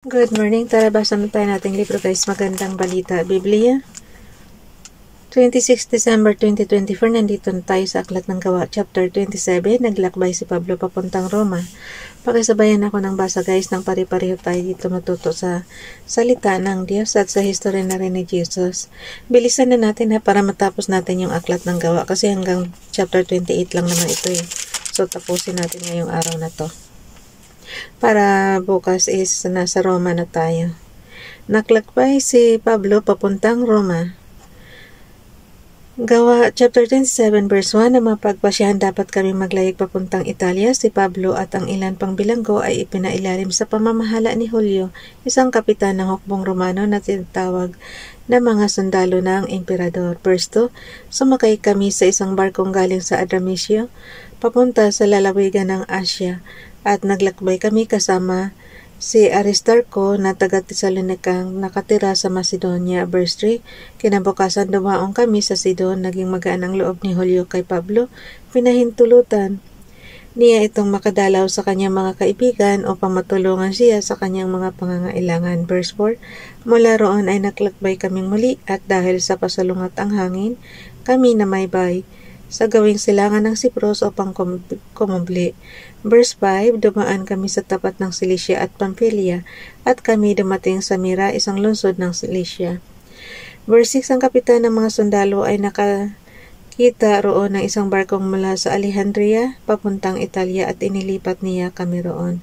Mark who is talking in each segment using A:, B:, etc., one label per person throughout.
A: Good morning. Tara, basa na tayo nating libro guys. Magandang balita. Biblia. 26 December 2024. Nandito na tayo sa Aklat ng Gawa. Chapter 27. Naglakbay si Pablo papuntang Roma. Pakisabayan ako ng basa guys nang pari-pareho tayo dito matuto sa salita ng Diyos at sa history na rin ni Jesus. Bilisan na natin para matapos natin yung Aklat ng Gawa kasi hanggang chapter 28 lang naman ito eh. So tapusin natin ngayong araw na to. Para bukas is nasa Roma na tayo. Naglakbay si Pablo papuntang Roma. Gawa chapter 27 verse 1 na mapagpasyahan dapat kami maglayag papuntang Italia. Si Pablo at ang ilan pang bilanggo ay ipinailalim sa pamamahala ni Julio, isang kapitan ng hukbong Romano na tinatawag na mga sundalo ng emperador. Verse 2, sumakay kami sa isang barkong galing sa Adramitio papunta sa lalawigan ng Asia. At naglakbay kami kasama si Aristarco na taga Tesalonicang nakatira sa Macedonia. Verse 3, kinabukasan dumaong kami sa Sidon, naging magaan ang loob ni Julio kay Pablo, pinahintulutan niya itong makadalaw sa kanyang mga kaibigan o pamatulungan siya sa kanyang mga pangangailangan. Verse 4, mula roon ay naglakbay kaming muli at dahil sa pasalungat ang hangin, kami namaybay sa gawing silangan ng Sipros upang kumubli. Verse 5, dumaan kami sa tapat ng Cilicia at Pamphylia at kami dumating sa Mira, isang lungsod ng Cilicia. Verse 6, ang kapitan ng mga sundalo ay nakakita roon ng isang barkong mula sa Alejandria papuntang Italia at inilipat niya kami roon.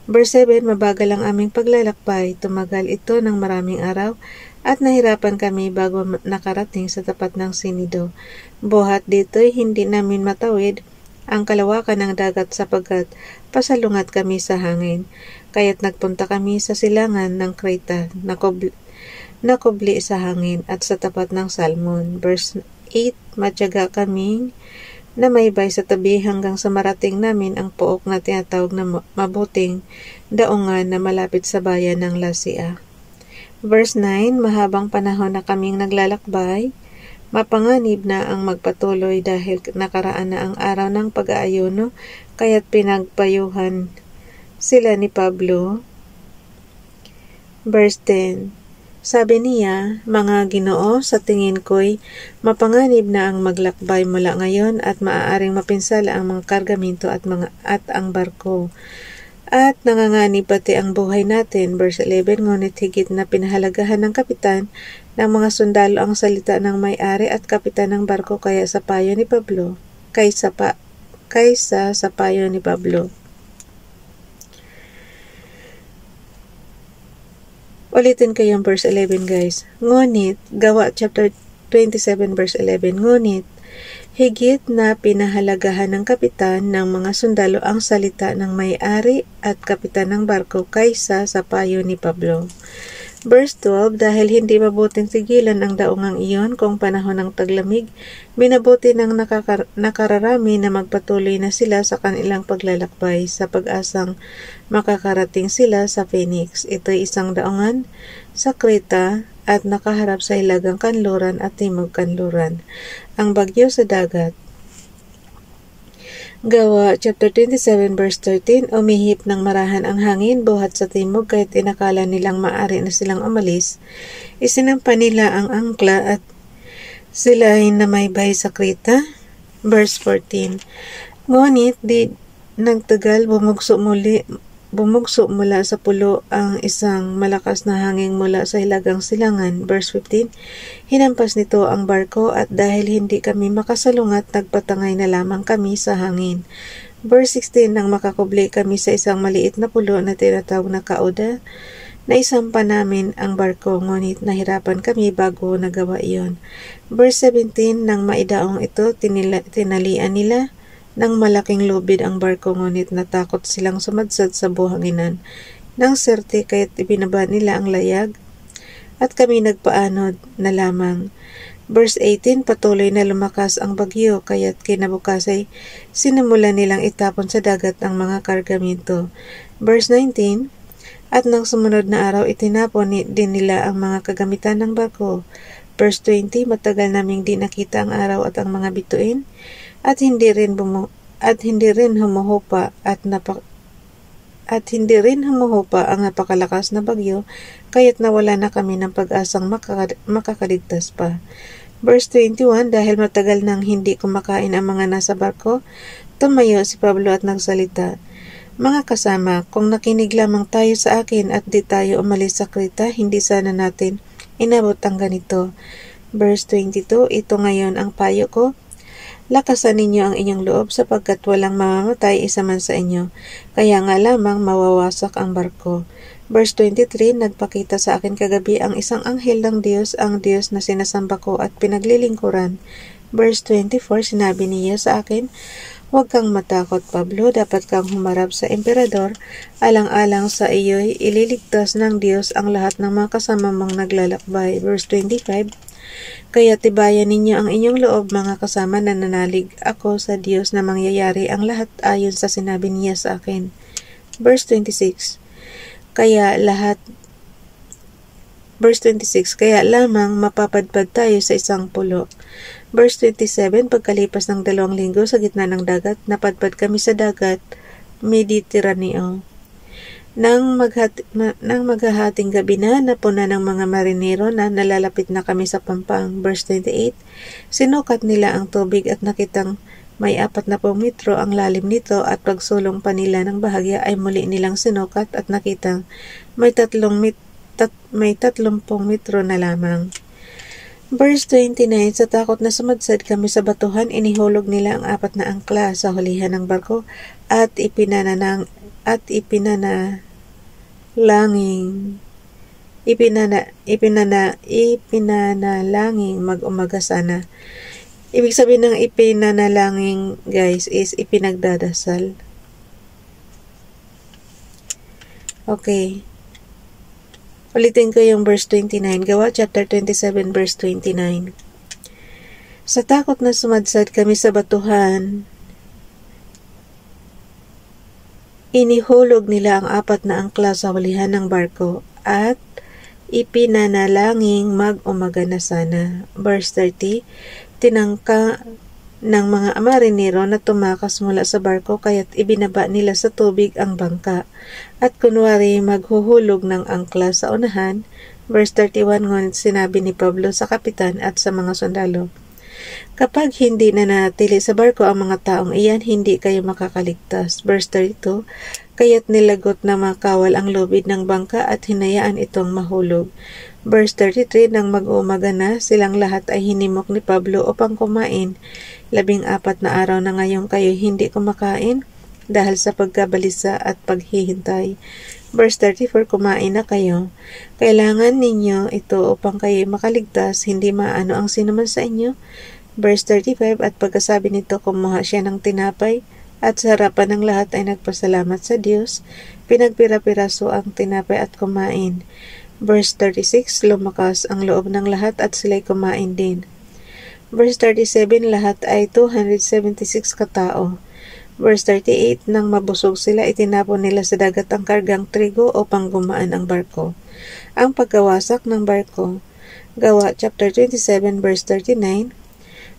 A: Verse 7, mabagal ang aming paglalakbay, tumagal ito ng maraming araw at nahirapan kami bago nakarating sa tapat ng Sinido. Buhat dito'y hindi namin matawid ang kalawakan ng dagat sapagkat pasalungat kami sa hangin. Kaya't nagpunta kami sa silangan ng Creta, nakubli sa hangin at sa tapat ng Salmon. Verse 8, matyaga kaming namaybay sa tabi hanggang sa marating namin ang pook na tinatawag na mabuting daungan na malapit sa bayan ng Lasea. Verse 9, mahabang panahon na kaming naglalakbay, mapanganib na ang magpatuloy dahil nakaraan na ang araw ng pag-aayuno, kaya't pinagpayuhan sila ni Pablo. Verse 10, sabi niya, mga Ginoo, sa tingin ko'y mapanganib na ang maglakbay mula ngayon at maaaring mapinsala ang mga kargamento at ang barko. At nanganganib pati ang buhay natin. Verse 11, ngunit higit na pinahalagahan ng kapitan ng mga sundalo ang salita ng may-ari at kapitan ng barko kaysa sa payo ni Pablo. Ulitin ko yung verse 11 guys. Ngunit, Gawa chapter 27 verse 11, ngunit higit na pinahalagahan ng kapitan ng mga sundalo ang salita ng may-ari at kapitan ng barko kaysa sa payo ni Pablo. Verse 12, dahil hindi mabuting tigilan ang daungang iyon kung panahon ng taglamig, minabuti ng nakararami na magpatuloy na sila sa kanilang paglalakbay sa pag-asang makakarating sila sa Phoenix. Ito'y isang daungan sa Creta at nakaharap sa hilagang kanluran at timog kanluran. Ang bagyo sa dagat. Gawa chapter 27 verse 13, umihip ng marahan ang hangin buhat sa timog kahit inakala nilang maaari na silang umalis. Isinampa nila ang angkla at sila ay namaybay sa Creta. Verse 14, ngunit di nagtagal bumugso mula sa pulo ang isang malakas na hangin mula sa hilagang silangan. Verse 15, hinampas nito ang barko at dahil hindi kami makasalungat, nagpatangay na lamang kami sa hangin. Verse 16, nang makakubli kami sa isang maliit na pulo na tinatawag na Cauda, naisampa namin ang barko, ngunit nahirapan kami bago nagawa iyon. Verse 17, nang maidaong ito, tinalian nila ng malaking lubid ang barko, ngunit natakot silang sumadsad sa buhanginan ng Sirte kaya't ibinaba nila ang layag at kami nagpaanod na lamang. Verse 18, patuloy na lumakas ang bagyo kaya't kinabukasan sinimula nilang itapon sa dagat ang mga kargamento. Verse 19, at nang sumunod na araw itinapon din nila ang mga kagamitan ng barko. Verse 20, matagal naming di nakita ang araw at ang mga bituin at hindi rin humuhupa at at hindi rin humuhupa ang napakalakas na bagyo, kaya't nawala na kami ng pag-asang makakaligtas pa. Verse 21, dahil matagal nang hindi kumakain ang mga nasa barko, tumayo si Pablo at nagsalita, "Mga kasama, kung nakinig lamang tayo sa akin at di tayo umalis sa Kreta, hindi sana natin inabot ang ganito." Verse 22, ito ngayon ang payo ko, lakasan ninyo ang inyong loob sapagkat walang mamamatay isa man sa inyo, kaya nga lamang mawawasak ang barko. Verse 23, nagpakita sa akin kagabi ang isang anghel ng Diyos, ang Diyos na sinasamba ko at pinaglilingkuran. Verse 24, sinabi niya sa akin, huwag kang matakot, Pablo, dapat kang humarap sa emperador, alang-alang sa iyo'y ililigtas ng Diyos ang lahat ng mga kasama mong naglalakbay. Verse 25, kaya tibayan ninyo ang inyong loob, mga kasama, na nanalig ako sa Diyos na mangyayari ang lahat ayon sa sinabi niya sa akin. Verse 26, kaya lamang mapapadpad tayo sa isang pulo. Verse 27, pagkalipas ng 2 linggo sa gitna ng dagat, napadpad kami sa dagat Mediteraneo. Nang maghahating gabi na, napuna ng mga marinero na nalalapit na kami sa pampang. Verse 28, sinukat nila ang tubig at nakitang may 40 metro ang lalim nito, at pagsulong pa nila ng bahagya ay muli nilang sinukat at nakitang may 30 metro na lamang. Verse 29, sa takot na sumadsad kami sa batuhan, inihulog nila ang 4 na angkla sa hulihan ng barko at ipinanalangin mag-umaga sana. Ibig sabihin ng ipinanalangin, guys, is ipinagdadasal. Okay. Ulitin ko yung verse 29. Gawa chapter 27 verse 29. Sa takot na sumadsad kami sa batuhan, inihulog nila ang 4 na angkla sa hulihan ng barko at ipinanalangin mag-umaga na sana. Verse 30, tinangka ng mga marinero na tumakas mula sa barko, kaya't ibinaba nila sa tubig ang bangka at kunwari maghuhulog ng angkla sa unahan. Verse 31, ngunit sinabi ni Pablo sa kapitan at sa mga sundalo, kapag hindi na nanatili sa barko ang mga taong iyan, hindi kayo makakaligtas. Verse 32, kaya't nilagot na mga kawal ang lubid ng bangka at hinayaan itong mahulog. Verse 33, nang mag-uumaga na, silang lahat ay hinimok ni Pablo upang kumain. 14 na araw na ngayon kayo hindi kumakain dahil sa pagkabalisa at paghihintay. Verse 34, kumain na kayo. Kailangan ninyo ito upang kayo makaligtas, hindi maano ang sinuman sa inyo. Verse 35, at pagkasabi nito, kumuha siya ng tinapay at sa harapan ng lahat ay nagpasalamat sa Diyos. Pinagpira-piraso ang tinapay at kumain. Verse 36, lumakas ang loob ng lahat at sila'y kumain din. Verse 37, lahat ay 276 katao. Verse 38, nang mabusog sila, itinapon nila sa dagat ang kargang trigo upang gumaan ang barko. Ang pagkawasak ng barko. Gawa chapter 27 verse 39,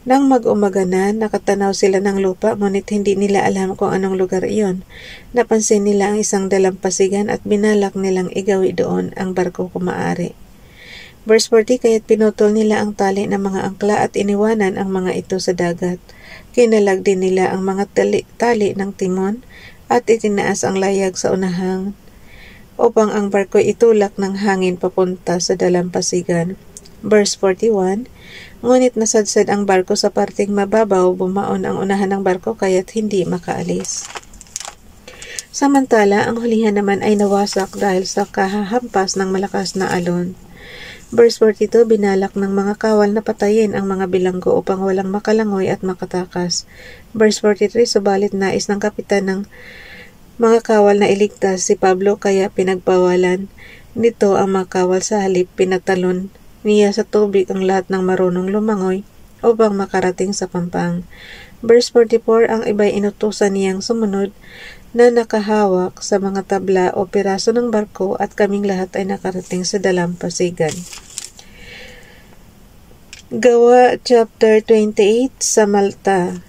A: nang mag-umaga na, nakatanaw sila ng lupa, ngunit hindi nila alam kung anong lugar iyon. Napansin nila ang isang dalampasigan at binalak nilang igawi doon ang barko kung maaari. Verse 40, kaya't pinutol nila ang tali ng mga angkla at iniwanan ang mga ito sa dagat. Kinalag din nila ang mga tali ng timon at itinaas ang layag sa unahang upang ang barko itulak ng hangin papunta sa dalampasigan. Verse 41, ngunit nasadsad ang barko sa parteng mababaw, bumaon ang unahan ng barko kaya't hindi makaalis. Samantala, ang hulihan naman ay nawasak dahil sa kahahampas ng malakas na alon. Verse 42, binalak ng mga kawal na patayin ang mga bilanggo upang walang makalangoy at makatakas. Verse 43, subalit nais ng kapitan ng mga kawal na iligtas si Pablo, kaya pinagbawalan nito ang mga kawal, sa halip pinatalon niya sa tubig ang lahat ng marunong lumangoy upang makarating sa pampang. Verse 44, ang iba'y inutusan niyang sumunod na nakahawak sa mga tabla o piraso ng barko at kaming lahat ay nakarating sa dalampasigan. Gawa chapter 28 sa Malta.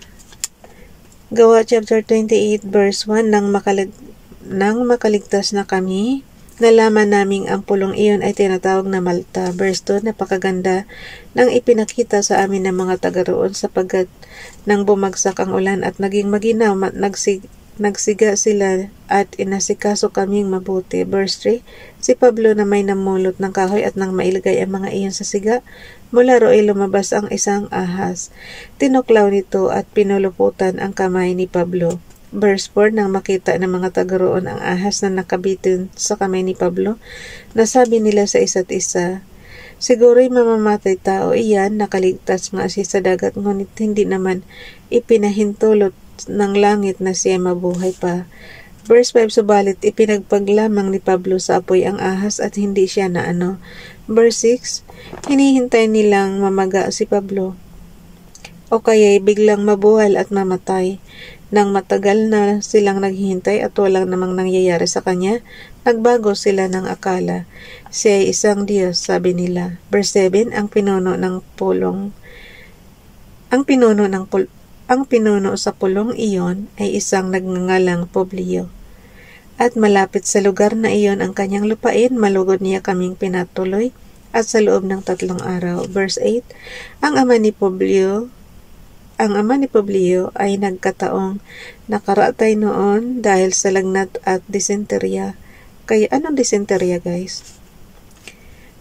A: Gawa chapter 28 verse 1, nang nang makaligtas na kami, nalaman naming ang pulong iyon ay tinatawag na Malta. Verse 2, napakaganda nang ipinakita sa amin ng mga taga roon sapagkat nang bumagsak ang ulan at naging maginaw, nagsiga sila at inasikaso kaming mabuti. Verse 3, si Pablo na may namulot ng kahoy at nang mailagay ang mga iyon sa siga, mula ro'y lumabas ang isang ahas. Tinuklaw nito at pinuluputan ang kamay ni Pablo. Verse 4, nang makita ng mga taga roon ang ahas na nakabitin sa kamay ni Pablo, nasabi nila sa isa't isa, siguro'y mamamatay tao iyan, nakaligtas nga siya sa dagat, ngunit hindi naman ipinahintulot ng langit na siya mabuhay pa. Verse 5, subalit ipinagpaglamang ni Pablo sa apoy ang ahas at hindi siya naano. Verse 6, hinihintay nilang mamaga si Pablo o kaya'y biglang mabuhal at mamatay. Nang matagal na silang naghihintay at walang namang nangyayari sa kanya, nagbago sila ng akala. Siya ay isang Diyos, sabi nila. Verse 7, ang pinuno sa pulong iyon ay isang nagngangalang Publio. At malapit sa lugar na iyon ang kanyang lupain, malugod niya kaming pinatuloy at sa loob ng 3 araw. Verse 8, ang ama ni Publio ay nagkataong nakaratay noon dahil sa lagnat at disenterya. Kaya anong disenterya, guys?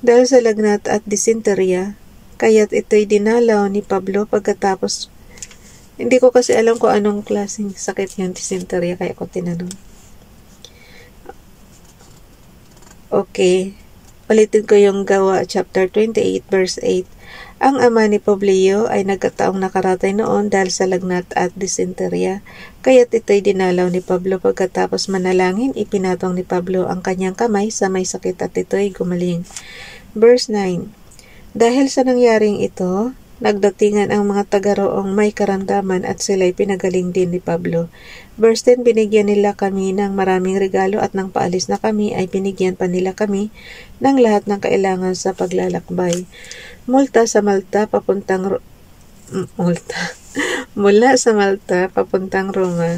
A: Dahil sa lagnat at disenterya, kaya't ito'y dinalaw ni Pablo pagkatapos. Hindi ko kasi alam kung anong klaseng sakit yung disenterya, kaya ko tinanong. Okay, ulitin ko yung Gawa chapter 28 verse 8. Ang ama ni Publio ay nagkataong nakaratay noon dahil sa lagnat at disenterya, kaya't ito'y dinalaw ni Pablo pagkatapos manalangin, ipinatong ni Pablo ang kanyang kamay sa may sakit at ito'y gumaling. Verse 9, dahil sa nangyaring ito, nagdatingan ang mga taga-roong may karamdaman at sila'y pinagaling din ni Pablo. Verse 10, binigyan nila kami ng maraming regalo at nang paalis na kami ay binigyan pa nila kami ng lahat ng kailangan sa paglalakbay. Mula sa Malta papuntang Roma.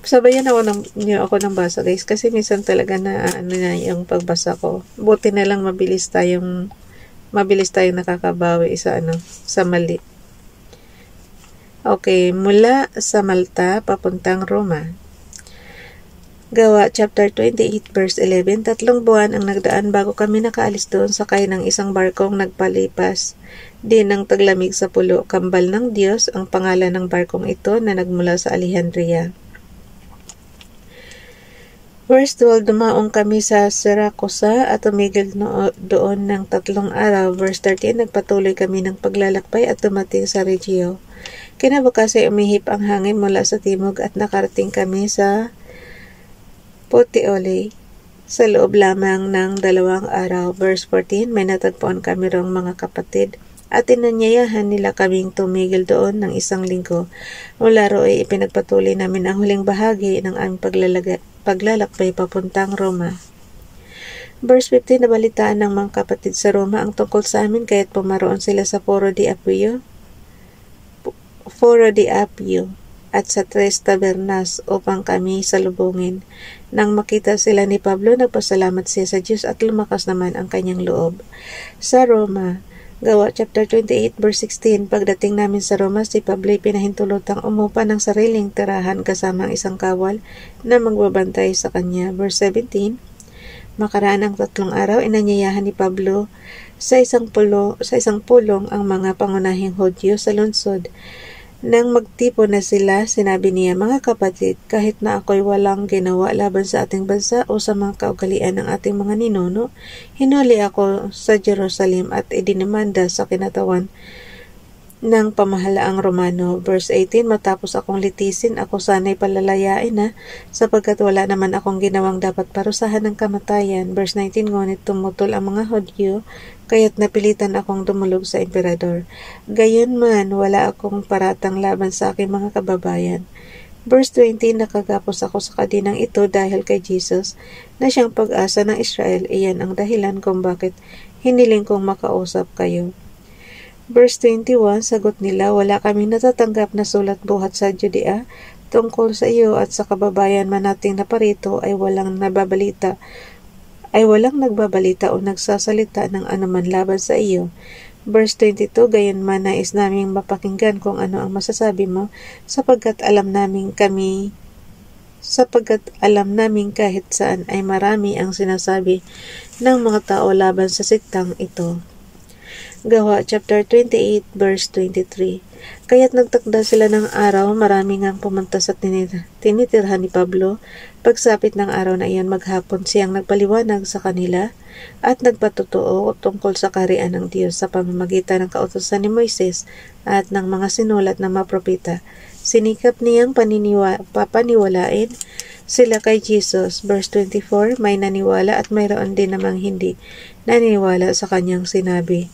A: Sabayan ako ng basa, guys, kasi minsan talaga na yung pagbasa ko. Buti na lang mabilis tayong nakakabawi sa mali. Okay, mula sa Malta papuntang Roma. Gawa chapter 28 verse 11, 3 buwan ang nagdaan bago kami nakaalis doon, sakay ng isang barkong nagpalipas din ng taglamig sa pulo. Kambal ng Diyos ang pangalan ng barkong ito na nagmula sa Alejandria. Verse 12, dumaong kami sa Siracusa at tumigil doon ng 3 araw. Verse 13, nagpatuloy kami ng paglalakbay at dumating sa Regio. Kinabukas ay umihip ang hangin mula sa timog at nakarating kami sa Puteoli sa loob lamang ng 2 araw. Verse 14, may natagpuan kami rong mga kapatid at inanyayahan nila kaming tumigil doon ng 1 linggo. Mula ro'y ipinagpatuloy namin ang huling bahagi ng aming paglalakbay papuntang Roma. Verse 15, nabalitaan ng mga kapatid sa Roma ang tungkol sa amin, kaya't pumaroon sila sa Foro de Appio at sa 3 tabernas upang kami salubungin. Nang makita sila ni Pablo, nagpasalamat siya sa Diyos at lumakas naman ang kanyang loob. Sa Roma, Gawa chapter 28 verse 16, pagdating namin sa Roma, si Pablo ay pinahintulotang umupa ng sariling tirahan kasama ang isang kawal na magbabantay sa kanya. Verse 17, makaraan ang 3 araw, inanyayahan ni Pablo sa isang pulong ang mga pangunahing Hudyo sa lungsod. Nang magtipon na sila, sinabi niya, mga kapatid, kahit na ako'y walang ginawa laban sa ating bansa o sa mga kaugalian ng ating mga ninuno, hinuli ako sa Jerusalem at idinimanda sa kinatawan ng pamahalaang Romano. Verse 18, matapos akong litisin, ako sana'y palalayain na sapagkat wala naman akong ginawang dapat parusahan ng kamatayan. Verse 19, ngunit tumutol ang mga Hudyo, kaya't napilitan akong dumulog sa emperador. Gayunman, wala akong paratang laban sa aking mga kababayan. Verse 20, nakagapos ako sa kadinang ito dahil kay Jesus na siyang pag-asa ng Israel. Iyan ang dahilan kung bakit hiniling kong makausap kayo. Verse 21, sagot nila, wala kaming natatanggap na sulat buhat sa Judea, tungkol sa iyo at sa kababayan man nating naparito ay walang nagbabalita o nagsasalita ng anuman laban sa iyo. Verse 22, gayon man nais naming mapakinggan kung ano ang masasabi mo, sapagkat alam namin kahit saan ay marami ang sinasabi ng mga tao laban sa siktang ito. Gawa chapter 28 verse 23. Kaya't nagtakda sila ng araw, marami ngang pumunta sa tinitirhan ni Pablo. Pagsapit ng araw na iyon, maghapon siyang nagpaliwanag sa kanila at nagpatotoo tungkol sa kaharian ng Diyos sa pamamagitan ng kautusan ni Moises at ng mga sinulat ng mga propeta. Sinikap niyang papaniwalain sila kay Jesus. Verse 24, may naniwala at mayroon din namang hindi naniwala sa kanyang sinabi.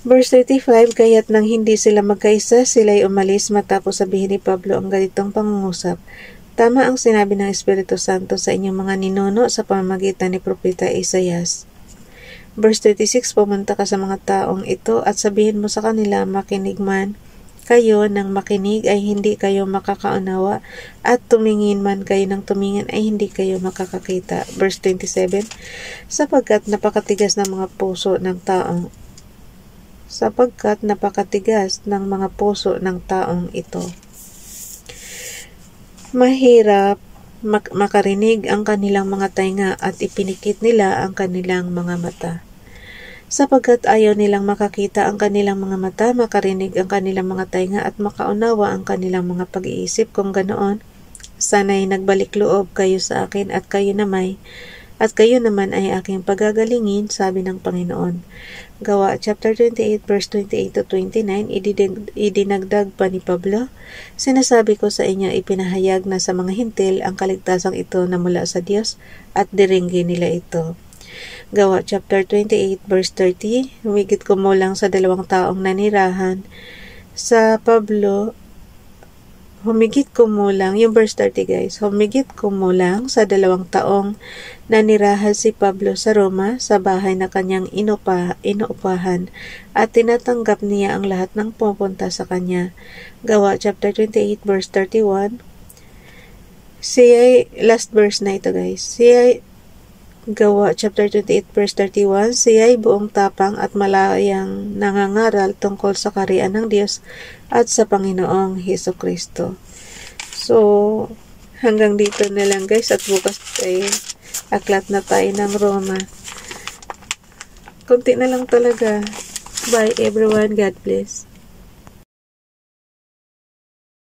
A: Verse 35, kaya't nang hindi sila magkaisa, sila'y umalis matapos sabihin ni Pablo ang ganitong pangungusap. Tama ang sinabi ng Espiritu Santo sa inyong mga ninuno sa pamamagitan ni Propeta Isaias. Verse 36, pumunta ka sa mga taong ito at sabihin mo sa kanila, makinig man kayo ng makinig ay hindi kayo makakaunawa at tumingin man kayo ng tumingin ay hindi kayo makakakita. Verse 27, sapagkat napakatigas ng mga puso ng taong ito. Mahirap makarinig ang kanilang mga tainga at ipinikit nila ang kanilang mga mata. Sapagkat ayaw nilang makakita ang kanilang mga mata, makarinig ang kanilang mga tainga at makaunawa ang kanilang mga pag-iisip. Kung ganoon, sana'y nagbalik loob kayo sa akin at kayo naman ay aking pagagalingin, sabi ng Panginoon. Gawa chapter 28 verse 28 to 29, idinagdag pa ni Pablo, sinasabi ko sa inyo, ipinahayag na sa mga hintil ang kaligtasang ito na mula sa Diyos at diringgin nila ito. Gawa chapter 28 verse 30, humigit kumulang sa 2 taong nanirahan sa Pablo. Humigit kumulang, yung verse 30 guys, humigit kumulang sa 2 taong nanirahan si Pablo sa Roma sa bahay na kanyang inuupahan at tinatanggap niya ang lahat ng pupunta sa kanya. Gawa chapter 28 verse 31, last verse na ito guys, Gawa chapter 28 verse 31, siya'y buong tapang at malayang nangangaral tungkol sa kaharian ng Diyos at sa Panginoong Hesukristo. So, hanggang dito na lang guys, at bukas ay aklat na tayo ng Roma. Kunti na lang talaga. Bye everyone, God bless.